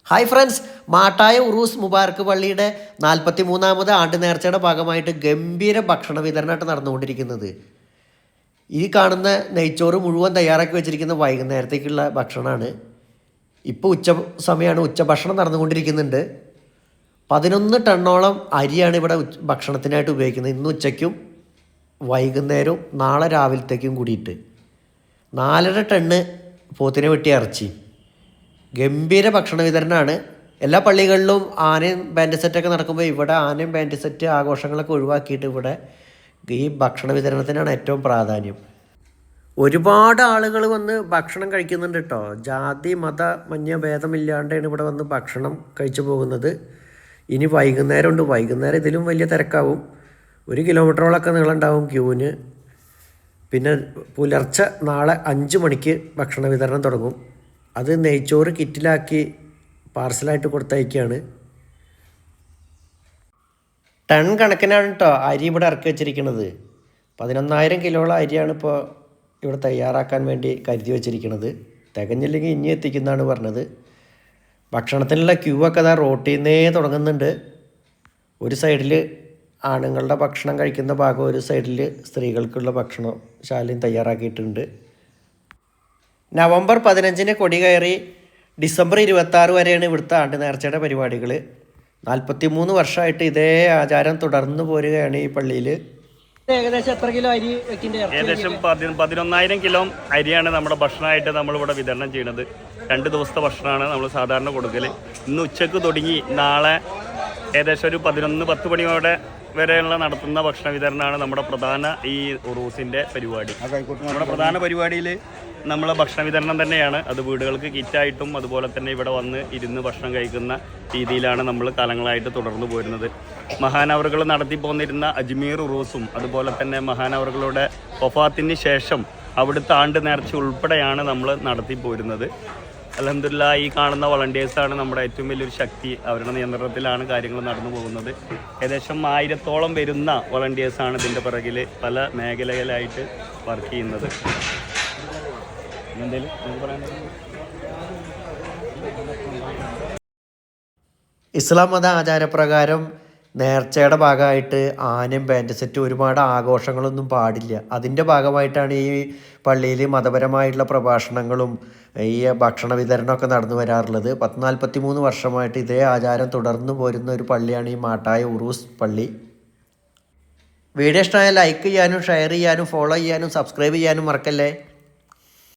Hi friends, Mattaya ഉറൂസ് മുബാർക്ക് പള്ളിയുടെ 43ാമത് ആണ്ട് നേർച്ചയുടെ ഭാഗമായിട്ട് ഗംഭീര ഭക്ഷണ വിതരണമായിട്ട് നടന്നുകൊണ്ടിരിക്കുന്നത്. ഈ കാണുന്ന നെയ്ച്ചോറ് മുഴുവൻ തയ്യാറാക്കി വെച്ചിരിക്കുന്ന വൈകുന്നേരത്തേക്കുള്ള ഭക്ഷണമാണ്. ഇപ്പോൾ ഉച്ച സമയമാണ്, ഉച്ചഭക്ഷണം നടന്നുകൊണ്ടിരിക്കുന്നുണ്ട്. 11 ടണ്ണോളം അരിയാണ് ഇവിടെ ഭക്ഷണത്തിനായിട്ട് ഉപയോഗിക്കുന്നത്. ഇന്ന് ഉച്ചയ്ക്കും വൈകുന്നേരവും നാളെ രാവിലത്തേക്കും കൂടിയിട്ട് 4.5 ടണ്ണ് പോത്തിനെ വെട്ടിയ ഇറച്ചി. ഗംഭീര ഭക്ഷണ വിതരണമാണ്. എല്ലാ പള്ളികളിലും ആനയും ബാൻഡ് സെറ്റൊക്കെ നടക്കുമ്പോൾ ഇവിടെ ആനയും ബാൻഡ് സെറ്റ് ആഘോഷങ്ങളൊക്കെ ഒഴിവാക്കിയിട്ട് ഇവിടെ ഈ ഭക്ഷണ വിതരണത്തിനാണ് ഏറ്റവും പ്രാധാന്യം. ഒരുപാട് ആളുകൾ വന്ന് ഭക്ഷണം കഴിക്കുന്നുണ്ട് കേട്ടോ. ജാതി മത മന്യ ഭേദമില്ലാണ്ടാണ് ഇവിടെ വന്ന് ഭക്ഷണം കഴിച്ചു പോകുന്നത്. ഇനി വൈകുന്നേരം ഉണ്ട്, വൈകുന്നേരം ഇതിലും വലിയ തിരക്കാവും. 1 കിലോമീറ്ററോളൊക്കെ നീളമുണ്ടാവും ക്യൂവിന്. പിന്നെ പുലർച്ചെ നാളെ 5 മണിക്ക് ഭക്ഷണ വിതരണം തുടങ്ങും. അത് നെയ്ച്ചോറ് കിറ്റിലാക്കി പാർസലായിട്ട് കൊടുത്തയക്കുകയാണ്. ടൺ കണക്കിനാണ് കേട്ടോ അരി ഇവിടെ ഇറക്കി വെച്ചിരിക്കുന്നത്. 11,000 കിലോളം അരിയാണ് ഇപ്പോൾ ഇവിടെ തയ്യാറാക്കാൻ വേണ്ടി കരുതി വെച്ചിരിക്കുന്നത്. തികഞ്ഞില്ലെങ്കിൽ ഇനി എത്തിക്കുന്നതാണ് പറഞ്ഞത്. ഭക്ഷണത്തിനുള്ള ക്യൂ ഒക്കെ അതാ റോട്ടിൽ നിന്നേ തുടങ്ങുന്നുണ്ട്. ഒരു സൈഡിൽ ആണുങ്ങളുടെ ഭക്ഷണം കഴിക്കുന്ന ഭാഗം, ഒരു സൈഡിൽ സ്ത്രീകൾക്കുള്ള ഭക്ഷണശാലയും തയ്യാറാക്കിയിട്ടുണ്ട്. നവംബർ 15 കൊടി കയറി ഡിസംബർ 26 വരെയാണ് ഇവിടുത്തെ ആണ്ട് നേർച്ചയുടെ പരിപാടികൾ. 43 വർഷമായിട്ട് ഇതേ ആചാരം തുടർന്നു പോരുകയാണ് ഈ പള്ളിയിൽ. ഏകദേശം എത്ര കിലോ അരി വെക്കിൻ്റെ? ഏകദേശം 11,000 കിലോ അരിയാണ് നമ്മുടെ ഭക്ഷണമായിട്ട് നമ്മളിവിടെ വിതരണം ചെയ്യുന്നത്. 2 ദിവസത്തെ ഭക്ഷണമാണ് നമ്മൾ സാധാരണ കൊടുക്കൽ. ഇന്ന് ഉച്ചക്ക് തുടങ്ങി നാളെ ഏകദേശം ഒരു 11-10 മണിയോടെ വരെയുള്ള നടത്തുന്ന ഭക്ഷണ വിതരണമാണ് നമ്മുടെ പ്രധാന ഈ ഉറൂസിൻ്റെ പരിപാടി. നമ്മുടെ പ്രധാന പരിപാടിയിൽ നമ്മളെ ഭക്ഷണ വിതരണം തന്നെയാണ്. അത് വീടുകൾക്ക് കിറ്റായിട്ടും അതുപോലെ തന്നെ ഇവിടെ വന്ന് ഇരുന്ന് ഭക്ഷണം കഴിക്കുന്ന രീതിയിലാണ് നമ്മൾ കാലങ്ങളായിട്ട് തുടർന്നു പോരുന്നത്. മഹാനവറുകൾ നടത്തി പോന്നിരുന്ന അജ്മീർ ഉറൂസും അതുപോലെ തന്നെ മഹാനവറുകളുടെ വഫാത്തിന് ശേഷം അവിടുത്തെ ആണ്ട് നേർച്ച ഉൾപ്പെടെയാണ് നമ്മൾ നടത്തി പോരുന്നത്. അൽഹംദുലില്ലാഹ്, ഈ കാണുന്ന വളണ്ടിയേഴ്സാണ് നമ്മുടെ ഏറ്റവും വലിയൊരു ശക്തി. അവരുടെ നിയന്ത്രണത്തിലാണ് കാര്യങ്ങൾ നടന്നു പോകുന്നത്. ഏകദേശം 1000-ഓളം വരുന്ന വളണ്ടിയേഴ്സാണ് ഇതിൻ്റെ പിറകിൽ പല മേഖലയിലായിട്ട് വർക്ക് ചെയ്യുന്നത്. എന്തെങ്കിലും നമുക്ക് പറയാനുള്ളത്? ഇസ്ലാം മത ആചാരപ്രകാരം നേർച്ചയുടെ ഭാഗമായിട്ട് ആനയും ബാൻഡ് സെറ്റ് ഒരുപാട് ആഘോഷങ്ങളൊന്നും പാടില്ല. അതിൻ്റെ ഭാഗമായിട്ടാണ് ഈ പള്ളിയിൽ മതപരമായിട്ടുള്ള പ്രഭാഷണങ്ങളും ഈ ഭക്ഷണ വിതരണമൊക്കെ നടന്നു വരാറുള്ളത്. 43 വർഷമായിട്ട് ഇതേ ആചാരം തുടർന്നു പോരുന്ന ഒരു പള്ളിയാണ് ഈ മാട്ടായ ഉറൂസ് പള്ളി. വീഡിയോ ഇഷ്ടമായ ലൈക്ക് ചെയ്യാനും ഷെയർ ചെയ്യാനും ഫോളോ ചെയ്യാനും സബ്സ്ക്രൈബ് ചെയ്യാനും മറക്കല്ലേ.